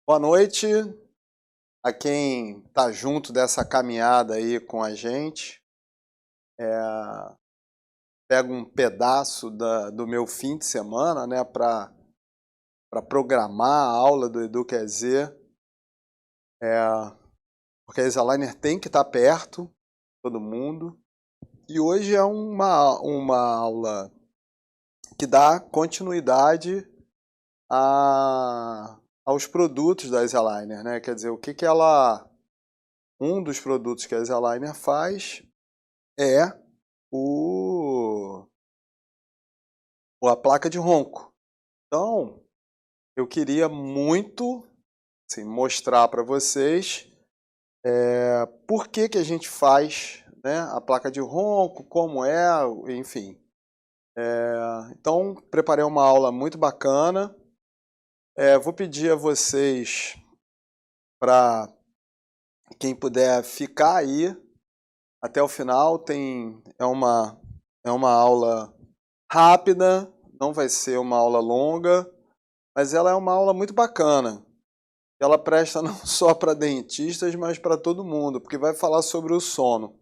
Boa noite a quem está junto dessa caminhada aí com a gente. Pego um pedaço do meu fim de semana, né, para programar a aula do EduQZ, porque a Exaliner tem que estar perto, todo mundo. E hoje é uma aula que dá continuidade aos produtos da Exaliner, né? Quer dizer, um dos produtos que a Exaliner faz é a placa de ronco. Então, eu queria muito assim, mostrar para vocês por que a gente faz, né, a placa de ronco, como é, enfim. Então, preparei uma aula muito bacana. Vou pedir a vocês para quem puder ficar aí até o final. É uma aula rápida, não vai ser uma aula longa, mas ela é uma aula muito bacana. Ela presta não só para dentistas, mas para todo mundo, porque vai falar sobre o sono.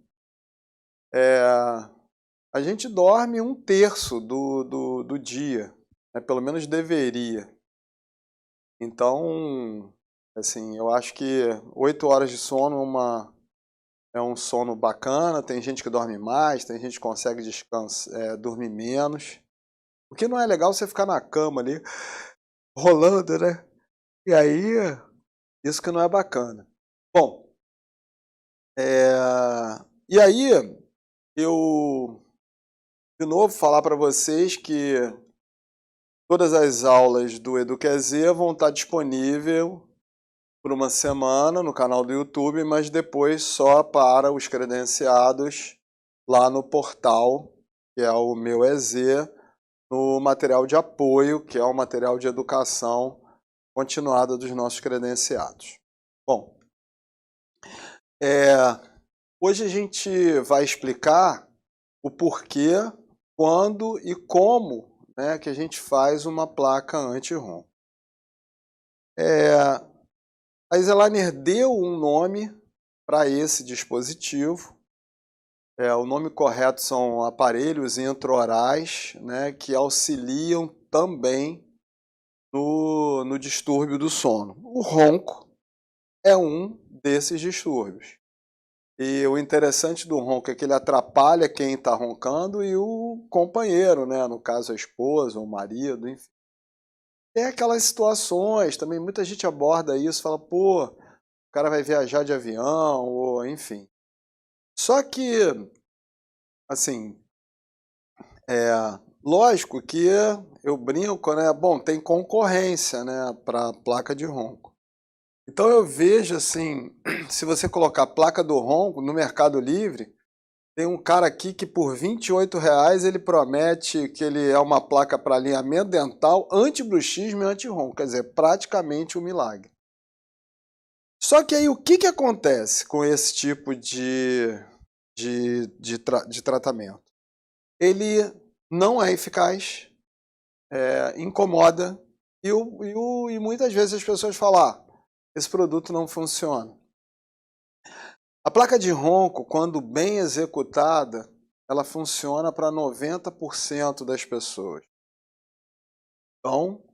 A gente dorme um terço do dia, né? Pelo menos deveria. Então, assim, eu acho que 8 horas de sono é um sono bacana. Tem gente que dorme mais, tem gente que consegue dormir menos. O que não é legal você ficar na cama ali, rolando, né? E aí, isso que não é bacana. Bom, e aí eu, de novo, falar para vocês que todas as aulas do EduQZ vão estar disponíveis por uma semana no canal do YouTube, mas depois só para os credenciados lá no portal, que é o meu EZ, no material de apoio, que é o material de educação continuada dos nossos credenciados. Bom, hoje a gente vai explicar o porquê, quando e como, né, que a gente faz uma placa anti-ROM. A Exaliner deu um nome para esse dispositivo. O nome correto são aparelhos intraorais, né, que auxiliam também no distúrbio do sono. O ronco é um desses distúrbios. E o interessante do ronco é que ele atrapalha quem está roncando e o companheiro, né? No caso a esposa, o marido, enfim. Tem aquelas situações, também muita gente aborda isso, fala, pô, o cara vai viajar de avião, ou enfim. Só que, assim, lógico que eu brinco, né? Bom, tem concorrência, né, para a placa de ronco. Então eu vejo assim, se você colocar placa do ronco no Mercado Livre, tem um cara aqui que por R$ 28 ele promete que ele é uma placa para alinhamento dental, anti-bruxismo e anti-ronco. Quer dizer, praticamente um milagre. Só que aí o que acontece com esse tipo de tratamento? Ele não é eficaz, incomoda e muitas vezes as pessoas falam, esse produto não funciona. A placa de ronco, quando bem executada, ela funciona para 90% das pessoas. Então,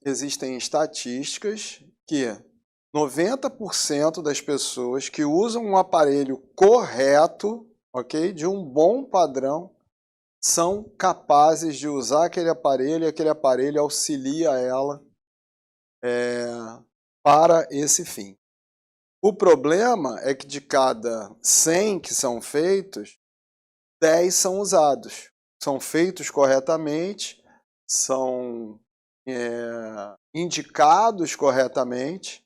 existem estatísticas que 90% das pessoas que usam um aparelho correto, ok, de um bom padrão, são capazes de usar aquele aparelho e aquele aparelho auxilia ela para esse fim. O problema é que de cada 100 que são feitos, 10 são usados. São feitos corretamente, são indicados corretamente.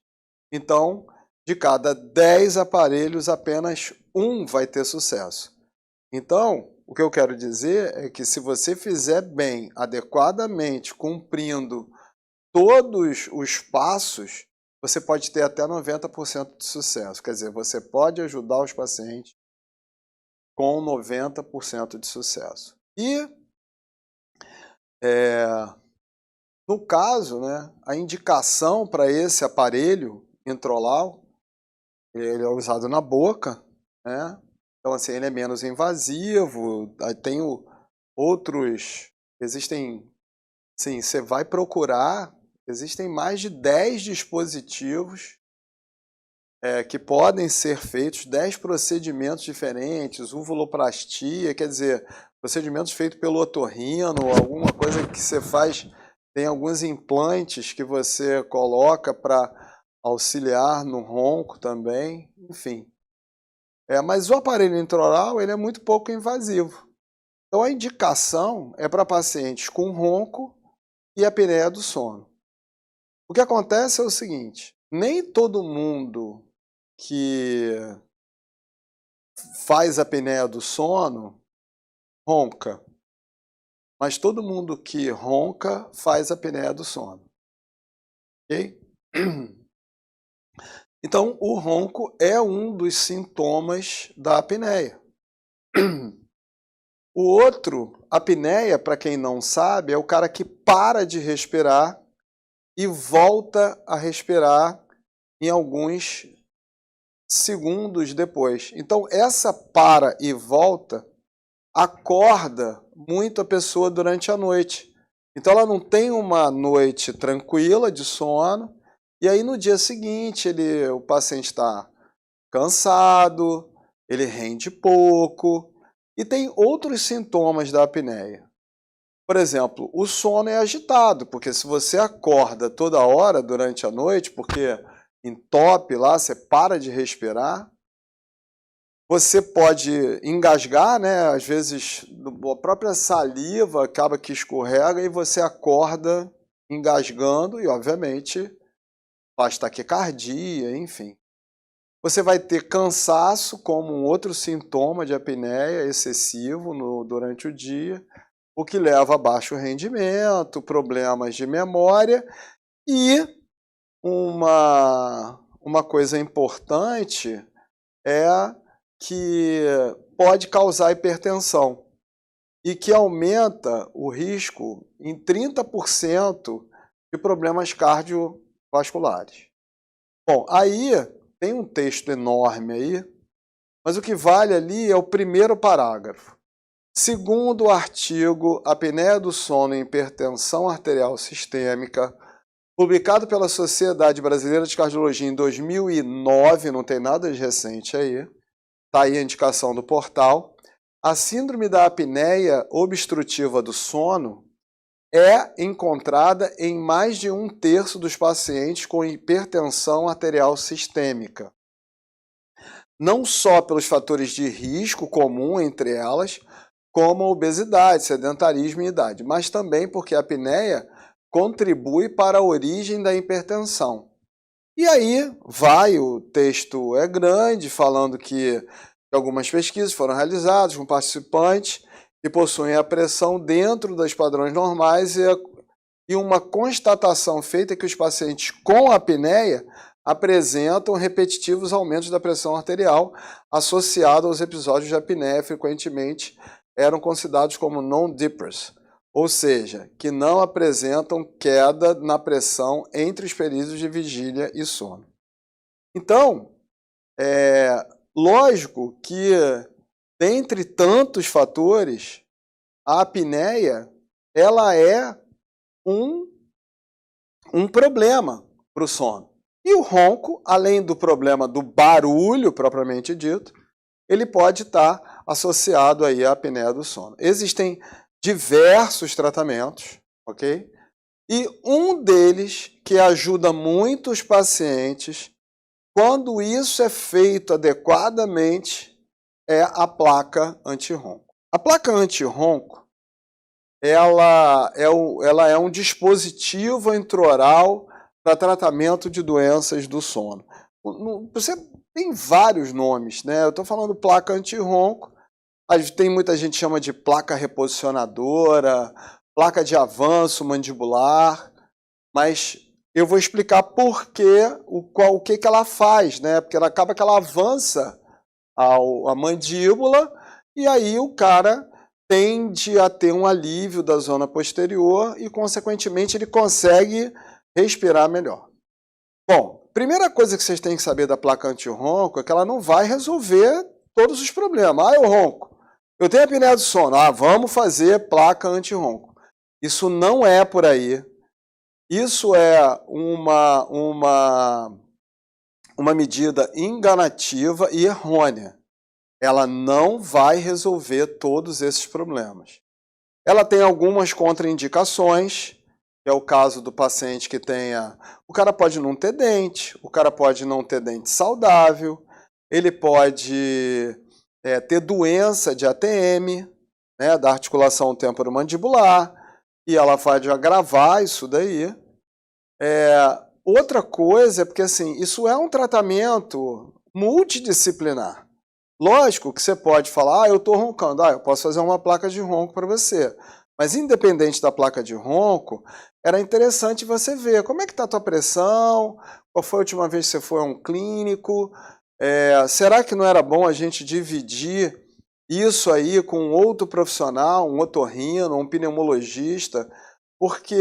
Então, de cada 10 aparelhos, apenas um vai ter sucesso. Então, o que eu quero dizer é que se você fizer bem, adequadamente, cumprindo todos os passos, você pode ter até 90% de sucesso. Quer dizer, você pode ajudar os pacientes com 90% de sucesso. E No caso, né, a indicação para esse aparelho intraoral, ele é usado na boca, né? Então, assim, ele é menos invasivo, tem outros, existem, sim, você vai procurar, existem mais de 10 dispositivos que podem ser feitos, 10 procedimentos diferentes, vulvoplastia, quer dizer, procedimentos feitos pelo otorrino, alguma coisa que você faz, tem alguns implantes que você coloca para auxiliar no ronco também, enfim. Mas o aparelho intraoral, ele é muito pouco invasivo. Então a indicação é para pacientes com ronco e apneia do sono. O que acontece é o seguinte, nem todo mundo que faz apneia do sono ronca, mas todo mundo que ronca faz apneia do sono, ok? Então, o ronco é um dos sintomas da apneia. O outro, apneia, para quem não sabe, é o cara que para de respirar e volta a respirar em alguns segundos depois. Então, essa para e volta acorda muito a pessoa durante a noite. Então, ela não tem uma noite tranquila de sono, e aí no dia seguinte o paciente está cansado, ele rende pouco, e tem outros sintomas da apneia. Por exemplo, o sono é agitado, porque se você acorda toda hora durante a noite, porque entope lá, você para de respirar, você pode engasgar, né? Às vezes a própria saliva acaba que escorrega e você acorda engasgando e, obviamente, faz taquicardia, enfim. Você vai ter cansaço como um outro sintoma de apneia excessivo durante o dia, o que leva a baixo rendimento, problemas de memória e uma coisa importante é que pode causar hipertensão e que aumenta o risco em 30% de problemas cardiovasculares. Bom, aí tem um texto enorme aí, mas o que vale ali é o primeiro parágrafo. Segundo o artigo Apneia do Sono e Hipertensão Arterial Sistêmica, publicado pela Sociedade Brasileira de Cardiologia em 2009, não tem nada de recente aí, está aí a indicação do portal, a síndrome da apneia obstrutiva do sono é encontrada em mais de 1/3 dos pacientes com hipertensão arterial sistêmica. Não só pelos fatores de risco comum entre elas, como a obesidade, sedentarismo e idade, mas também porque a apneia contribui para a origem da hipertensão. E aí o texto é grande, falando que algumas pesquisas foram realizadas com participantes que possuem a pressão dentro dos padrões normais e uma constatação feita que os pacientes com apneia apresentam repetitivos aumentos da pressão arterial associados aos episódios de apneia, frequentemente eram considerados como non-dippers, ou seja, que não apresentam queda na pressão entre os períodos de vigília e sono. Então, lógico que, dentre tantos fatores, a apneia ela é um problema para o sono. E o ronco, além do problema do barulho propriamente dito, ele pode estar associado aí à apneia do sono. Existem diversos tratamentos, ok? E um deles que ajuda muito os pacientes, quando isso é feito adequadamente, é a placa anti-ronco. A placa anti-ronco, ela é um dispositivo intraoral para tratamento de doenças do sono. Você tem vários nomes, né? Eu estou falando placa anti-ronco, tem muita gente que chama de placa reposicionadora, placa de avanço mandibular, mas eu vou explicar por que, o que ela faz, né? Porque ela acaba que ela avança a mandíbula e aí o cara tende a ter um alívio da zona posterior e, consequentemente, ele consegue respirar melhor. Bom, primeira coisa que vocês têm que saber da placa anti-ronco é que ela não vai resolver todos os problemas. Eu ronco. Eu tenho apneia do sono. Vamos fazer placa anti-ronco. Isso não é por aí. Isso é uma medida enganativa e errônea. Ela não vai resolver todos esses problemas. Ela tem algumas contraindicações, que é o caso do paciente que tenha... O cara pode não ter dente, o cara pode não ter dente saudável, ele pode ter doença de ATM, né, da articulação temporomandibular, e ela pode agravar isso daí. Outra coisa é porque, assim, isso é um tratamento multidisciplinar. Lógico que você pode falar, eu estou roncando, eu posso fazer uma placa de ronco para você. Mas independente da placa de ronco, era interessante você ver como é que está a tua pressão, qual foi a última vez que você foi a um clínico, será que não era bom a gente dividir isso aí com outro profissional, um otorrino, um pneumologista, porque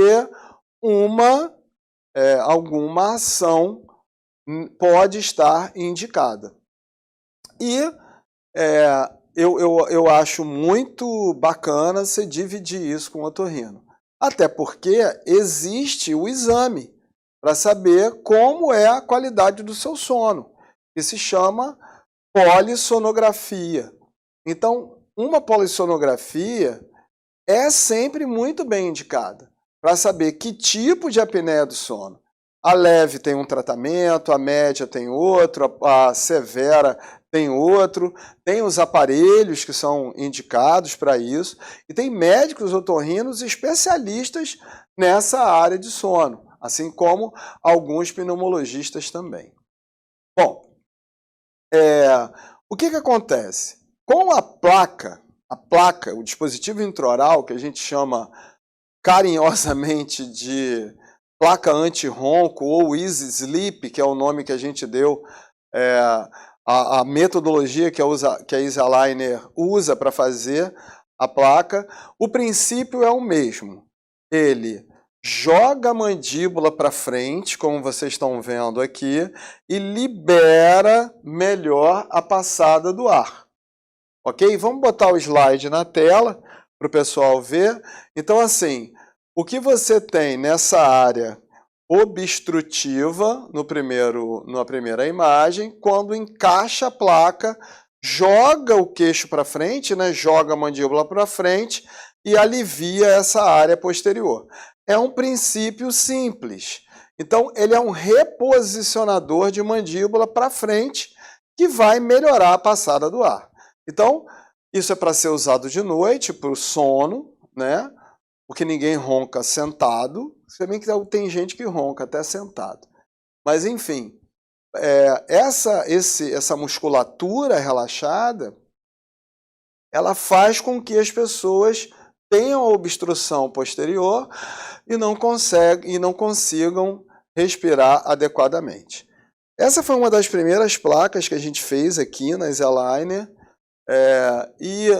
alguma ação pode estar indicada. E eu acho muito bacana você dividir isso com o otorrino. Até porque existe o exame para saber como é a qualidade do seu sono, que se chama polissonografia. Então, uma polissonografia é sempre muito bem indicada para saber que tipo de apneia do sono. A leve tem um tratamento, a média tem outro, a severa tem outro, tem os aparelhos que são indicados para isso, e tem médicos otorrinos especialistas nessa área de sono, assim como alguns pneumologistas também. Bom, o que acontece? Com a placa, o dispositivo intraoral, que a gente chama carinhosamente de placa anti-ronco ou Easy Sleep, que é o nome que a gente deu, a metodologia que a EasyAligner usa para fazer a placa, o princípio é o mesmo. Ele joga a mandíbula para frente, como vocês estão vendo aqui, e libera melhor a passada do ar. Ok? Vamos botar o slide na tela para o pessoal ver. Então, assim, o que você tem nessa área obstrutiva na primeira imagem, quando encaixa a placa, joga o queixo para frente, né, joga a mandíbula para frente e alivia essa área posterior. É um princípio simples. Então, ele é um reposicionador de mandíbula para frente que vai melhorar a passada do ar. Então, isso é para ser usado de noite, para o sono, né? Porque ninguém ronca sentado, se bem que tem gente que ronca até sentado. Mas, enfim, essa musculatura relaxada, ela faz com que as pessoas tenham a obstrução posterior e não consigam respirar adequadamente. Essa foi uma das primeiras placas que a gente fez aqui na EasyAligner. E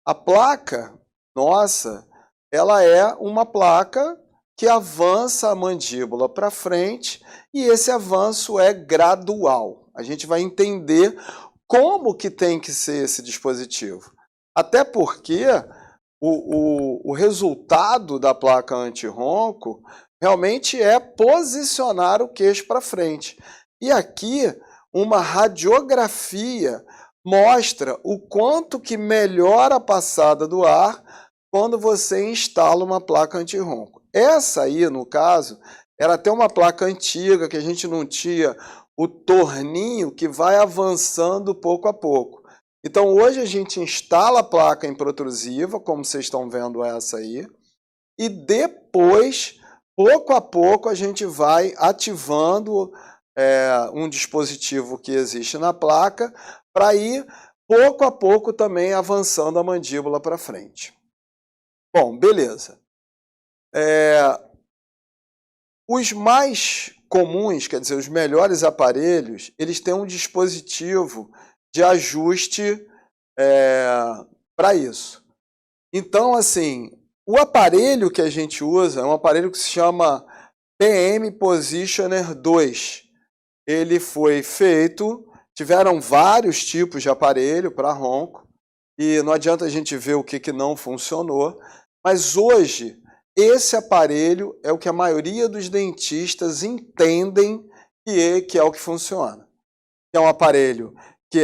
a placa nossa, ela é uma placa que avança a mandíbula para frente e esse avanço é gradual. A gente vai entender como que tem que ser esse dispositivo. Até porque o resultado da placa anti-ronco realmente é posicionar o queixo para frente. E aqui, uma radiografia mostra o quanto que melhora a passada do ar quando você instala uma placa anti-ronco. Essa aí, no caso, era até uma placa antiga, que a gente não tinha o torninho que vai avançando pouco a pouco. Então, hoje a gente instala a placa improtrusiva, como vocês estão vendo essa aí, e depois, pouco a pouco, a gente vai ativando um dispositivo que existe na placa para ir, pouco a pouco, também avançando a mandíbula para frente. Bom, beleza. Os mais comuns, quer dizer, os melhores aparelhos, eles têm um dispositivo de ajuste para isso. Então, assim, o aparelho que a gente usa é um aparelho que se chama PM Positioner 2. Ele foi feito, tiveram vários tipos de aparelho para ronco, e não adianta a gente ver o que não funcionou, mas hoje esse aparelho é o que a maioria dos dentistas entendem que é o que funciona. É um aparelho que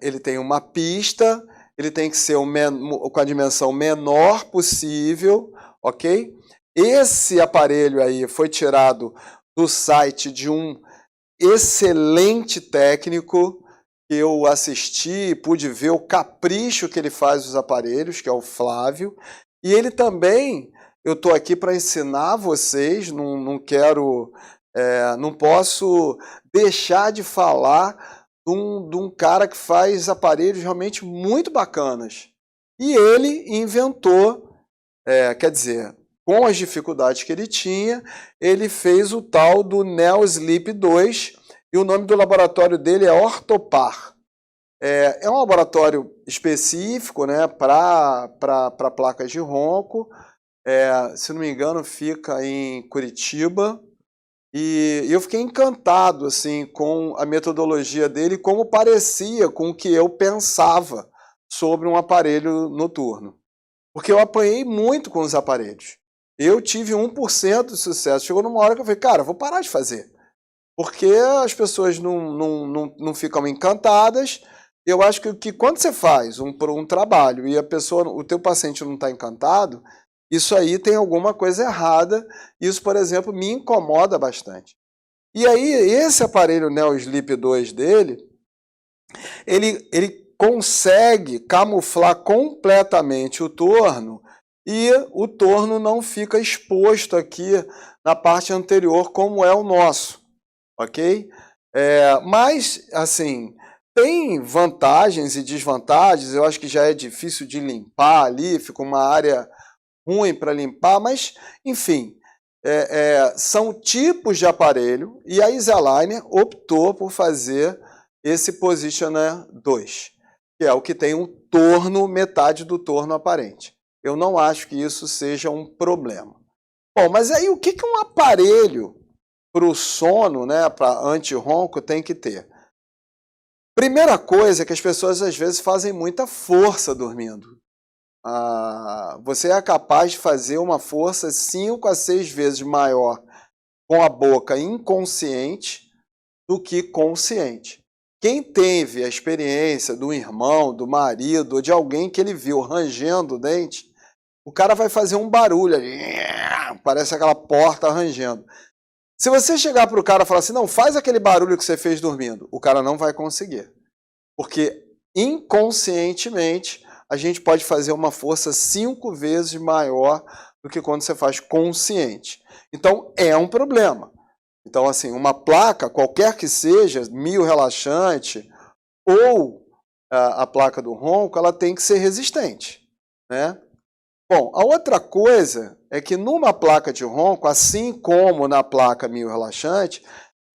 ele tem uma pista, ele tem que ser com a dimensão menor possível, ok? Esse aparelho aí foi tirado do site de um excelente técnico que eu assisti e pude ver o capricho que ele faz dos aparelhos, que é o Flávio. E ele também, eu estou aqui para ensinar vocês, não quero, não posso deixar de falar de um cara que faz aparelhos realmente muito bacanas. E ele inventou, quer dizer, com as dificuldades que ele tinha, ele fez o tal do NeoSleep 2, e o nome do laboratório dele é Ortopar. É um laboratório específico, né, para placas de ronco. Se não me engano, fica em Curitiba. E eu fiquei encantado assim, com a metodologia dele, como parecia com o que eu pensava sobre um aparelho noturno. Porque eu apanhei muito com os aparelhos. Eu tive 1% de sucesso. Chegou numa hora que eu falei, cara, vou parar de fazer. Porque as pessoas não ficam encantadas. Eu acho que quando você faz um trabalho e o teu paciente não está encantado, isso aí tem alguma coisa errada. Isso, por exemplo, me incomoda bastante. E aí, esse aparelho NeoSleep 2 dele, ele consegue camuflar completamente o torno e o torno não fica exposto aqui na parte anterior como é o nosso, ok? Mas, assim, tem vantagens e desvantagens. Eu acho que já é difícil de limpar ali, fica uma área ruim para limpar, mas, enfim, são tipos de aparelho e a Invisalign optou por fazer esse Positioner 2, que é o que tem um torno, metade do torno aparente. Eu não acho que isso seja um problema. Bom, mas aí o que um aparelho para o sono, né, para anti-ronco, tem que ter? Primeira coisa é que as pessoas às vezes fazem muita força dormindo. Você é capaz de fazer uma força 5 a 6 vezes maior com a boca inconsciente do que consciente. Quem teve a experiência do irmão, do marido ou de alguém que ele viu rangendo o dente, o cara vai fazer um barulho ali, parece aquela porta rangendo. Se você chegar para o cara e falar assim, não, faz aquele barulho que você fez dormindo, o cara não vai conseguir. Porque inconscientemente a gente pode fazer uma força 5 vezes maior do que quando você faz consciente. Então é um problema. Então, assim, uma placa, qualquer que seja, mio-relaxante ou a placa do ronco, ela tem que ser resistente, né? Bom, a outra coisa é que numa placa de ronco, assim como na placa mio-relaxante,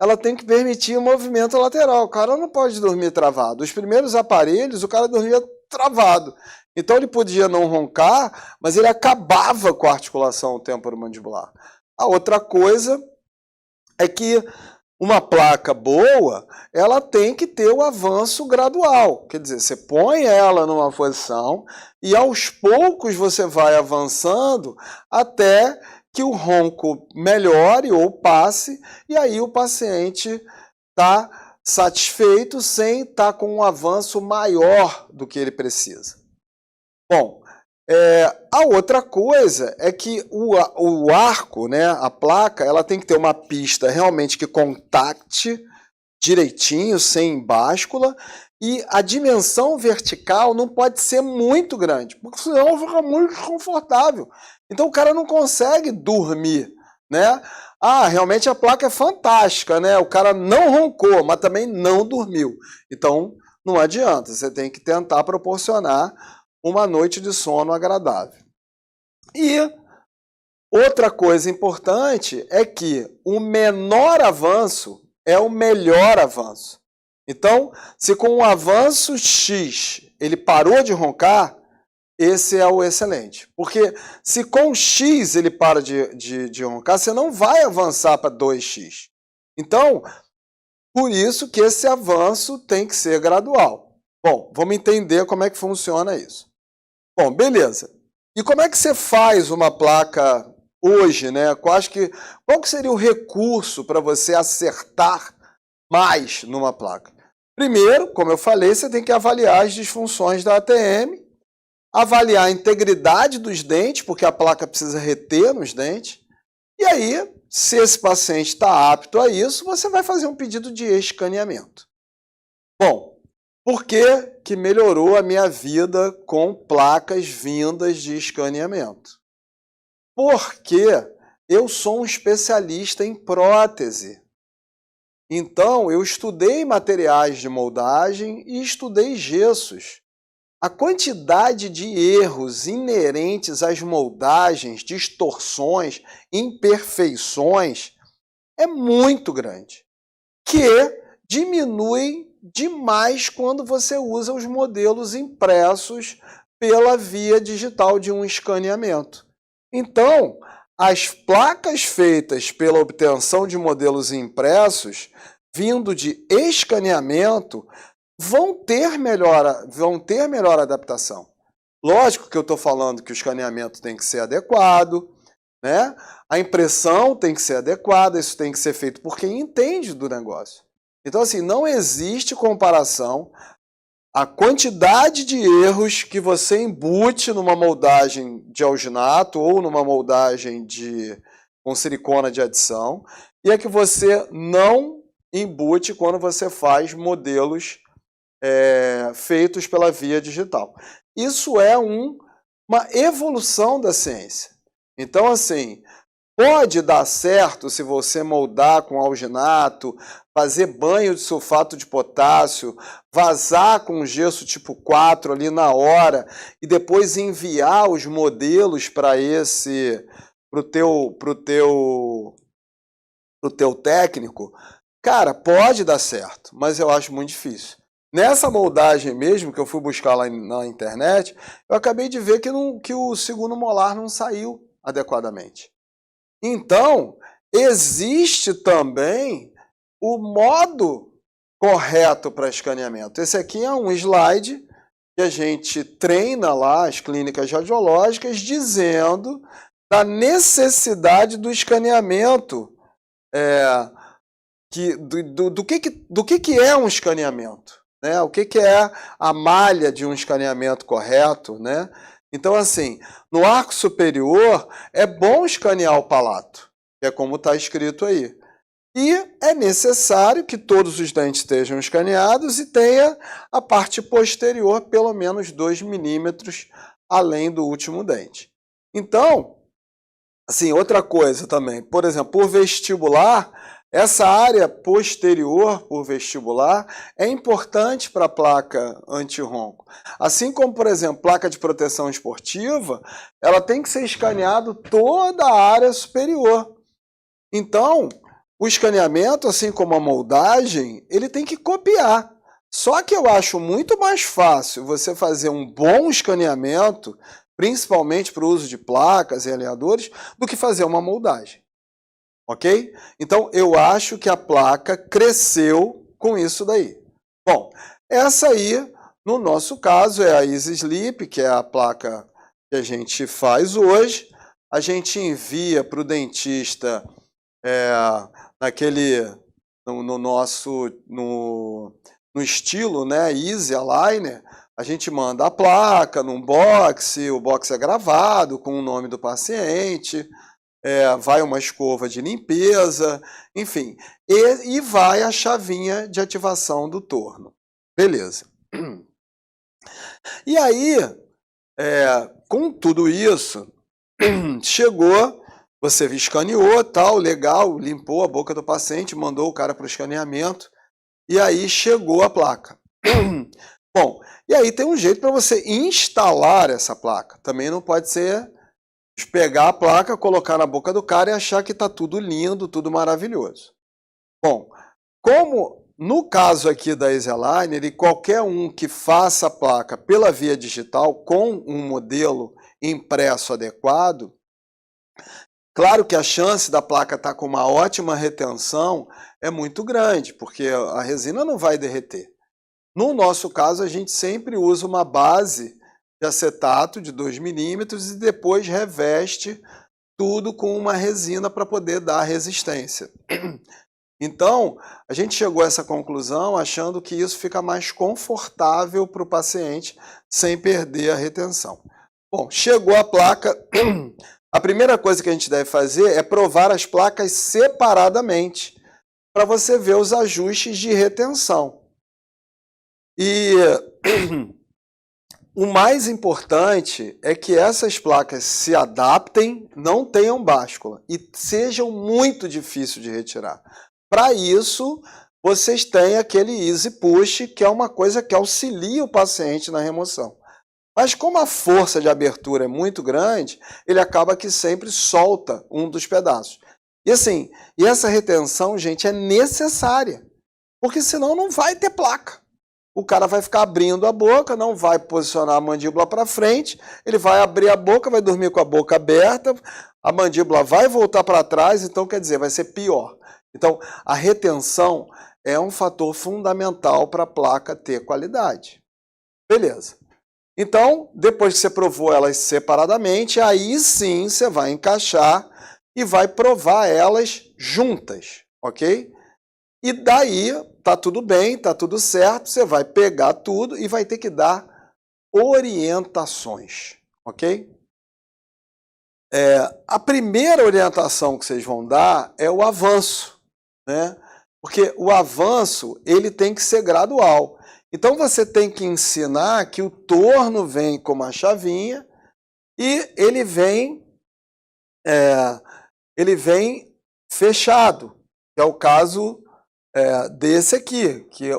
ela tem que permitir o movimento lateral. O cara não pode dormir travado. Os primeiros aparelhos, o cara dormia travado. Então ele podia não roncar, mas ele acabava com a articulação temporomandibular. A outra coisa é que uma placa boa, ela tem que ter o avanço gradual. Quer dizer, você põe ela numa posição e aos poucos você vai avançando até que o ronco melhore ou passe, e aí o paciente está satisfeito sem estar com um avanço maior do que ele precisa. Bom, a outra coisa é que o arco, né, a placa, ela tem que ter uma pista realmente que contacte direitinho, sem báscula, e a dimensão vertical não pode ser muito grande, porque senão fica muito desconfortável. Então o cara não consegue dormir, né? Realmente a placa é fantástica, né? O cara não roncou, mas também não dormiu. Então não adianta, você tem que tentar proporcionar uma noite de sono agradável. E outra coisa importante é que o menor avanço é o melhor avanço. Então, se com o avanço X ele parou de roncar, esse é o excelente. Porque se com X ele para de roncar, você não vai avançar para 2X. Então, por isso que esse avanço tem que ser gradual. Bom, vamos entender como é que funciona isso. Bom, beleza. E como é que você faz uma placa hoje, né? Qual que seria o recurso para você acertar mais numa placa? Primeiro, como eu falei, você tem que avaliar as disfunções da ATM, avaliar a integridade dos dentes, porque a placa precisa reter nos dentes. E aí, se esse paciente está apto a isso, você vai fazer um pedido de escaneamento. Bom, por que melhorou a minha vida com placas vindas de escaneamento? Porque eu sou um especialista em prótese. Então, eu estudei materiais de moldagem e estudei gessos. A quantidade de erros inerentes às moldagens, distorções, imperfeições é muito grande, que diminui demais quando você usa os modelos impressos pela via digital de um escaneamento. Então, as placas feitas pela obtenção de modelos impressos, vindo de escaneamento, vão ter melhor adaptação. Lógico que eu estou falando que o escaneamento tem que ser adequado, né? A impressão tem que ser adequada, isso tem que ser feito por quem entende do negócio. Então, assim, não existe comparação. A quantidade de erros que você embute numa moldagem de alginato ou numa moldagem com silicona de adição e a que você não embute quando você faz modelos feitos pela via digital. Isso é uma evolução da ciência. Então, assim, pode dar certo se você moldar com alginato, fazer banho de sulfato de potássio, vazar com gesso tipo 4 ali na hora e depois enviar os modelos para o teu técnico. Cara, pode dar certo, mas eu acho muito difícil. Nessa moldagem mesmo, que eu fui buscar lá na internet, eu acabei de ver que o segundo molar não saiu adequadamente. Então, existe também o modo correto para escaneamento. Esse aqui é um slide que a gente treina lá as clínicas radiológicas dizendo da necessidade do escaneamento, do que é um escaneamento. Né? O que é a malha de um escaneamento correto, né? Então, assim, no arco superior é bom escanear o palato, que é como está escrito aí. E é necessário que todos os dentes estejam escaneados e tenha a parte posterior pelo menos 2 milímetros além do último dente. Então, assim, outra coisa também, por exemplo, por vestibular, essa área posterior por vestibular é importante para a placa anti-ronco. Assim como, por exemplo, placa de proteção esportiva, ela tem que ser escaneado toda a área superior. Então, o escaneamento, assim como a moldagem, ele tem que copiar. Só que eu acho muito mais fácil você fazer um bom escaneamento, principalmente para o uso de placas e alinhadores, do que fazer uma moldagem. Ok? Então, eu acho que a placa cresceu com isso daí. Bom, essa aí, no nosso caso, é a Easy Sleep, que é a placa que a gente faz hoje. A gente envia para o dentista no estilo, né, Easy Aligner. A gente manda a placa num box, o box é gravado com o nome do paciente. Vai uma escova de limpeza, enfim, e vai a chavinha de ativação do torno. Beleza. E aí, com tudo isso, chegou, você escaneou, tal, legal, limpou a boca do paciente, mandou o cara para o escaneamento, e aí chegou a placa. Bom, e aí tem um jeito para você instalar essa placa. Também não pode ser pegar a placa, colocar na boca do cara e achar que está tudo lindo, tudo maravilhoso. Bom, como no caso aqui da Easyline, qualquer um que faça a placa pela via digital com um modelo impresso adequado, claro que a chance da placa estar com uma ótima retenção é muito grande, porque a resina não vai derreter. No nosso caso, a gente sempre usa uma base de acetato de 2 milímetros e depois reveste tudo com uma resina para poder dar resistência. Então, a gente chegou a essa conclusão achando que isso fica mais confortável para o paciente sem perder a retenção. Bom, chegou a placa, a primeira coisa que a gente deve fazer é provar as placas separadamente para você ver os ajustes de retenção. E o mais importante é que essas placas se adaptem, não tenham báscula e sejam muito difíceis de retirar. Para isso, vocês têm aquele Easy Push, que é uma coisa que auxilia o paciente na remoção. Mas como a força de abertura é muito grande, ele acaba que sempre solta um dos pedaços. E assim, essa retenção, gente, é necessária, porque senão não vai ter placa. O cara vai ficar abrindo a boca, não vai posicionar a mandíbula para frente, ele vai abrir a boca, vai dormir com a boca aberta, a mandíbula vai voltar para trás, então quer dizer, vai ser pior. Então, a retenção é um fator fundamental para a placa ter qualidade. Beleza. Então, depois que você provou elas separadamente, aí sim você vai encaixar e vai provar elas juntas, ok? E daí, tá tudo bem, tá tudo certo, você vai pegar tudo e vai ter que dar orientações, ok? A primeira orientação que vocês vão dar é o avanço, né? Porque o avanço, ele tem que ser gradual. Então, você tem que ensinar que o torno vem com uma chavinha e ele vem fechado, que é o caso desse aqui, que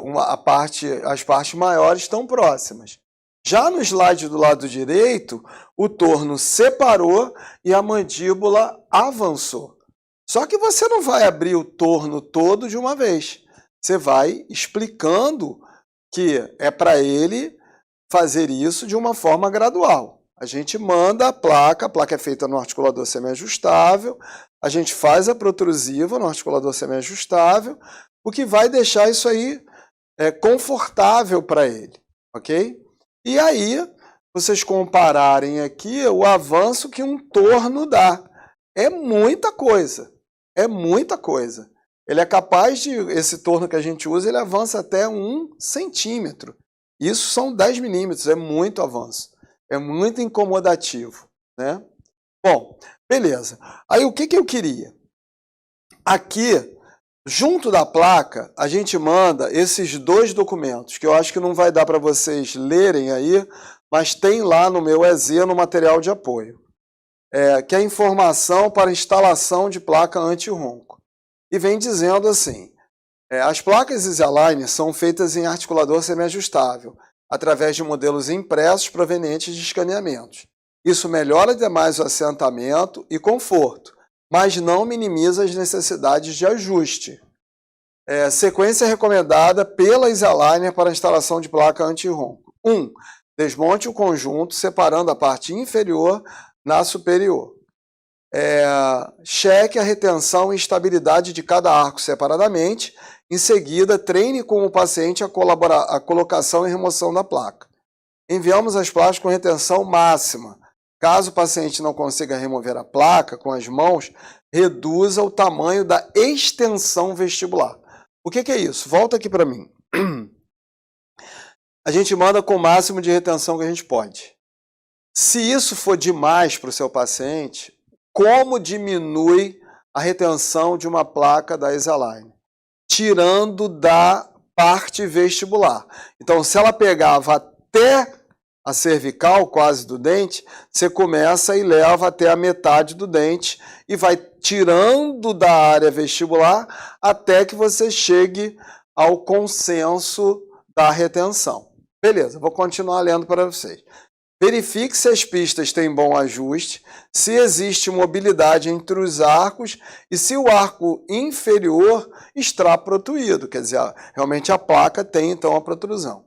as partes maiores estão próximas. Já no slide do lado direito, o torno separou e a mandíbula avançou. Só que você não vai abrir o torno todo de uma vez. Você vai explicando que é para ele fazer isso de uma forma gradual. A gente manda a placa é feita no articulador semiajustável, a gente faz a protrusiva no articulador semiajustável, o que vai deixar isso aí confortável para ele, ok? E aí, vocês compararem aqui o avanço que um torno dá. É muita coisa, é muita coisa. Ele é capaz de, esse torno que a gente usa, ele avança até 1 centímetro. Isso são 10 milímetros, é muito avanço. É muito incomodativo, né? Bom, beleza. Aí o que eu queria? Aqui, junto da placa, a gente manda esses 2 documentos, que eu acho que não vai dar para vocês lerem aí, mas tem lá no meu EZ, no material de apoio, que é a informação para instalação de placa anti-ronco. E vem dizendo assim, as placas Easyline são feitas em articulador semiajustável, através de modelos impressos provenientes de escaneamentos. Isso melhora demais o assentamento e conforto, mas não minimiza as necessidades de ajuste. Sequência recomendada pela Easyline para a instalação de placa anti-ronco. 1. Desmonte o conjunto, separando a parte inferior na superior. Cheque a retenção e estabilidade de cada arco separadamente. Em seguida, treine com o paciente a colocação e remoção da placa. Enviamos as placas com retenção máxima. Caso o paciente não consiga remover a placa com as mãos, reduza o tamanho da extensão vestibular. O que é isso? Volta aqui para mim. A gente manda com o máximo de retenção que a gente pode. Se isso for demais para o seu paciente, como diminui a retenção de uma placa da Easyline? Tirando da parte vestibular. Então, se ela pegava até a cervical, quase do dente, você começa e leva até a metade do dente e vai tirando da área vestibular até que você chegue ao consenso da retenção. Beleza, vou continuar lendo para vocês. Verifique se as pistas têm bom ajuste, se existe mobilidade entre os arcos e se o arco inferior está protuído, quer dizer, realmente a placa tem então a protrusão.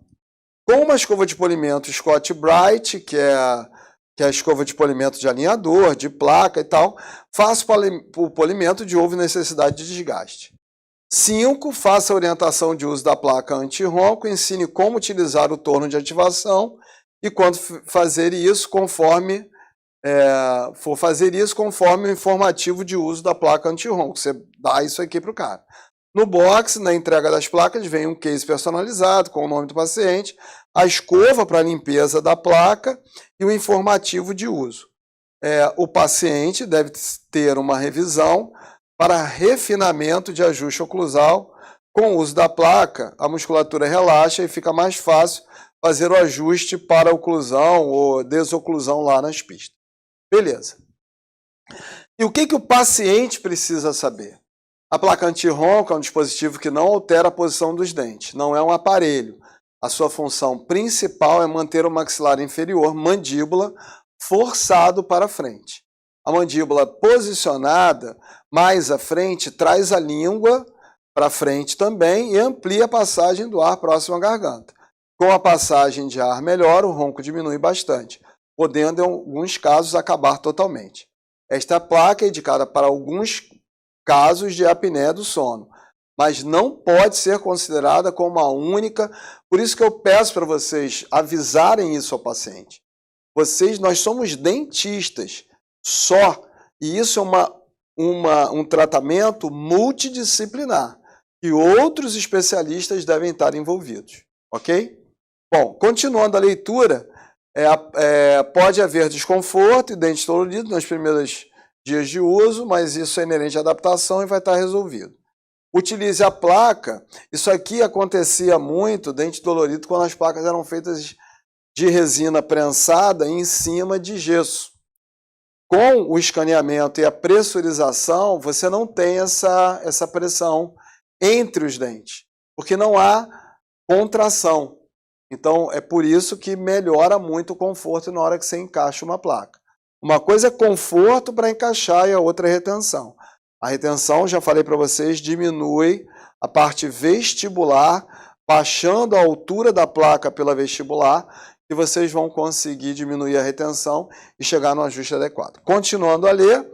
Com uma escova de polimento Scotch-Brite, que é a escova de polimento de alinhador, de placa e tal, faça o polimento de houve necessidade de desgaste. 5. Faça a orientação de uso da placa anti-ronco, ensine como utilizar o torno de ativação e quando fazer isso, conforme o informativo de uso da placa anti-ronco. Você dá isso aqui para o cara. No box, na entrega das placas, vem um case personalizado com o nome do paciente, a escova para limpeza da placa e o informativo de uso. O paciente deve ter uma revisão para refinamento de ajuste oclusal. Com o uso da placa, a musculatura relaxa e fica mais fácil fazer o ajuste para oclusão ou desoclusão lá nas pistas. Beleza. E o que o paciente precisa saber? A placa anti-ronco é um dispositivo que não altera a posição dos dentes, não é um aparelho. A sua função principal é manter o maxilar inferior, mandíbula, forçado para frente. A mandíbula posicionada mais à frente traz a língua para frente também e amplia a passagem do ar próximo à garganta. Com a passagem de ar melhor, o ronco diminui bastante, podendo em alguns casos acabar totalmente. Esta placa é indicada para alguns casos de apneia do sono, mas não pode ser considerada como a única, por isso que eu peço para vocês avisarem isso ao paciente. Nós somos dentistas só, e isso é um tratamento multidisciplinar, e outros especialistas devem estar envolvidos, ok? Bom, continuando a leitura, pode haver desconforto e dente dolorido nos primeiros dias de uso, mas isso é inerente à adaptação e vai estar resolvido. Utilize a placa. Isso aqui acontecia muito, dente dolorido, quando as placas eram feitas de resina prensada em cima de gesso. Com o escaneamento e a pressurização, você não tem essa pressão entre os dentes, porque não há contração. Então, é por isso que melhora muito o conforto na hora que você encaixa uma placa. Uma coisa é conforto para encaixar e a outra é retenção. A retenção, já falei para vocês, diminui a parte vestibular, baixando a altura da placa pela vestibular, e vocês vão conseguir diminuir a retenção e chegar no ajuste adequado. Continuando a ler,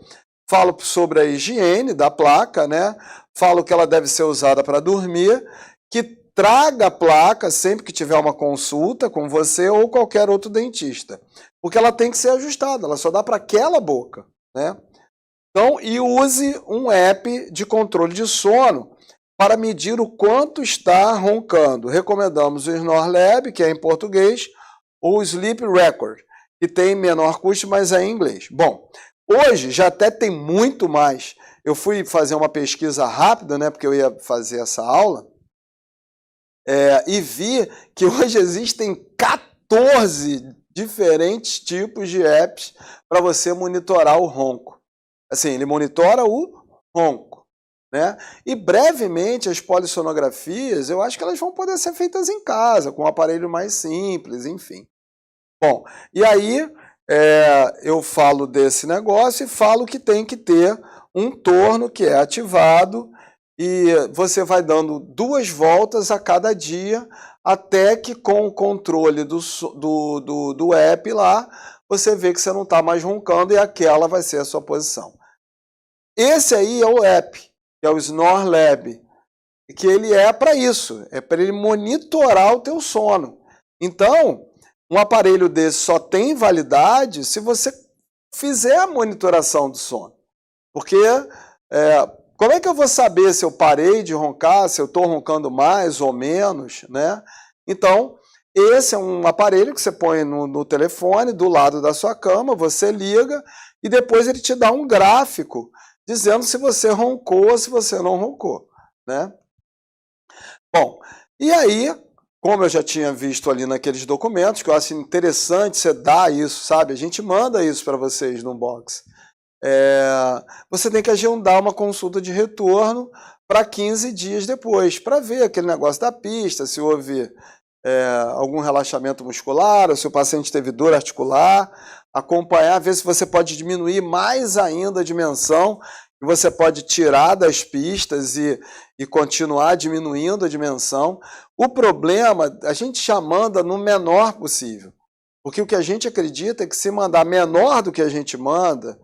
falo sobre a higiene da placa, né? Falo que ela deve ser usada para dormir, que traga a placa sempre que tiver uma consulta com você ou qualquer outro dentista, porque ela tem que ser ajustada, ela só dá para aquela boca, né? Então, e use um app de controle de sono para medir o quanto está roncando. Recomendamos o Snore Lab, que é em português, ou o Sleep Record, que tem menor custo, mas é em inglês. Bom, hoje já até tem muito mais. Eu fui fazer uma pesquisa rápida, né, porque eu ia fazer essa aula, e vi que hoje existem 14 diferentes tipos de apps para você monitorar o ronco. Assim, ele monitora o ronco, né? E brevemente as polissonografias, eu acho que elas vão poder ser feitas em casa, com um aparelho mais simples, enfim. Bom, e aí eu falo desse negócio e falo que tem que ter um torno que é ativado e você vai dando 2 voltas a cada dia, até que com o controle do app lá, você vê que você não está mais roncando e aquela vai ser a sua posição. Esse aí é o app, que é o Snore Lab, que ele é para isso, é para ele monitorar o teu sono. Então, um aparelho desse só tem validade se você fizer a monitoração do sono. Porque como é que eu vou saber se eu parei de roncar, se eu estou roncando mais ou menos, né? Então, esse é um aparelho que você põe no telefone, do lado da sua cama, você liga e depois ele te dá um gráfico dizendo se você roncou ou se você não roncou, né? Bom, e aí, como eu já tinha visto ali naqueles documentos, que eu acho interessante você dar isso, sabe? A gente manda isso para vocês no box. Você tem que agendar uma consulta de retorno para 15 dias depois, para ver aquele negócio da pista, se houve algum relaxamento muscular, ou se o paciente teve dor articular, acompanhar, ver se você pode diminuir mais ainda a dimensão, e você pode tirar das pistas e continuar diminuindo a dimensão. O problema, a gente já manda no menor possível, porque o que a gente acredita é que se mandar menor do que a gente manda,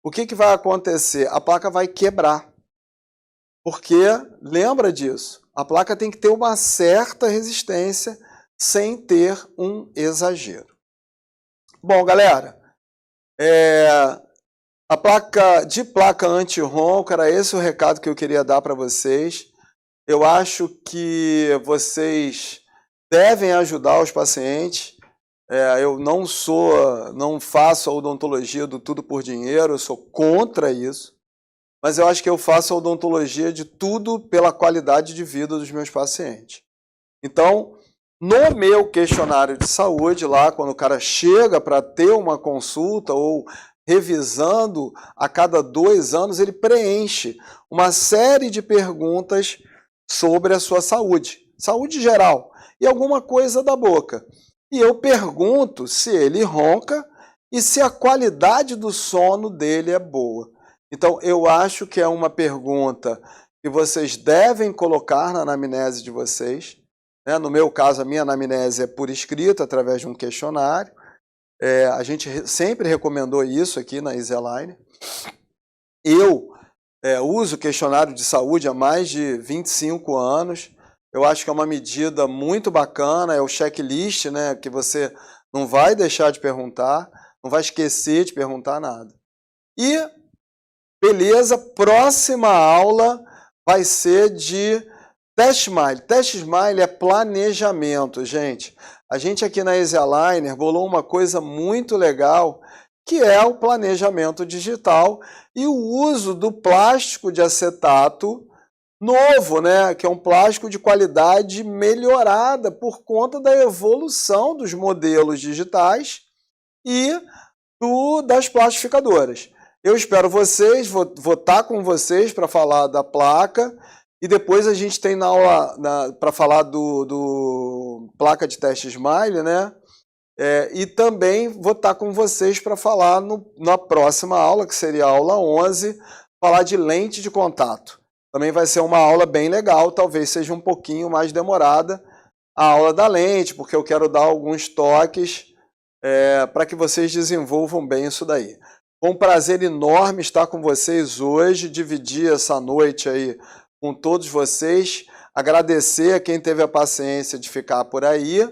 o que vai acontecer? A placa vai quebrar. Porque, lembra disso, a placa tem que ter uma certa resistência sem ter um exagero. Bom, galera, a placa anti-ronco, era esse o recado que eu queria dar para vocês. Eu acho que vocês devem ajudar os pacientes. Eu não faço a odontologia do tudo por dinheiro, eu sou contra isso. Mas eu acho que eu faço a odontologia de tudo pela qualidade de vida dos meus pacientes. Então, no meu questionário de saúde, lá, quando o cara chega para ter uma consulta ou revisando a cada 2 anos, ele preenche uma série de perguntas sobre a sua saúde geral, e alguma coisa da boca. E eu pergunto se ele ronca e se a qualidade do sono dele é boa. Então, eu acho que é uma pergunta que vocês devem colocar na anamnese de vocês. No meu caso, a minha anamnese é por escrito, através de um questionário. A gente sempre recomendou isso aqui na EasyAligner. Eu uso questionário de saúde há mais de 25 anos. Eu acho que é uma medida muito bacana, é o checklist, né, que você não vai deixar de perguntar, não vai esquecer de perguntar nada. E, beleza, próxima aula vai ser de Test Smile. Test Smile é planejamento, gente. A gente aqui na EasyAligner bolou uma coisa muito legal, que é o planejamento digital e o uso do plástico de acetato novo, né? Que é um plástico de qualidade melhorada por conta da evolução dos modelos digitais e das plastificadoras. Eu espero vocês, vou estar com vocês para falar da placa e depois a gente tem na aula para falar do placa de teste Smile, né? E também vou estar com vocês para falar na próxima aula, que seria a aula 11, falar de lente de contato. Também vai ser uma aula bem legal, talvez seja um pouquinho mais demorada a aula da lente, porque eu quero dar alguns toques para que vocês desenvolvam bem isso daí. Foi um prazer enorme estar com vocês hoje, dividir essa noite aí com todos vocês, agradecer a quem teve a paciência de ficar por aí.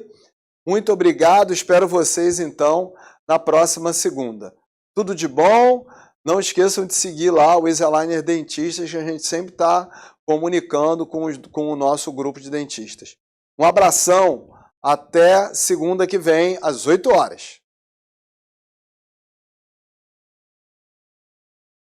Muito obrigado, espero vocês então na próxima segunda. Tudo de bom, não esqueçam de seguir lá o EasyAligner Dentistas, que a gente sempre está comunicando com o nosso grupo de dentistas. Um abração, até segunda que vem, às 8 horas.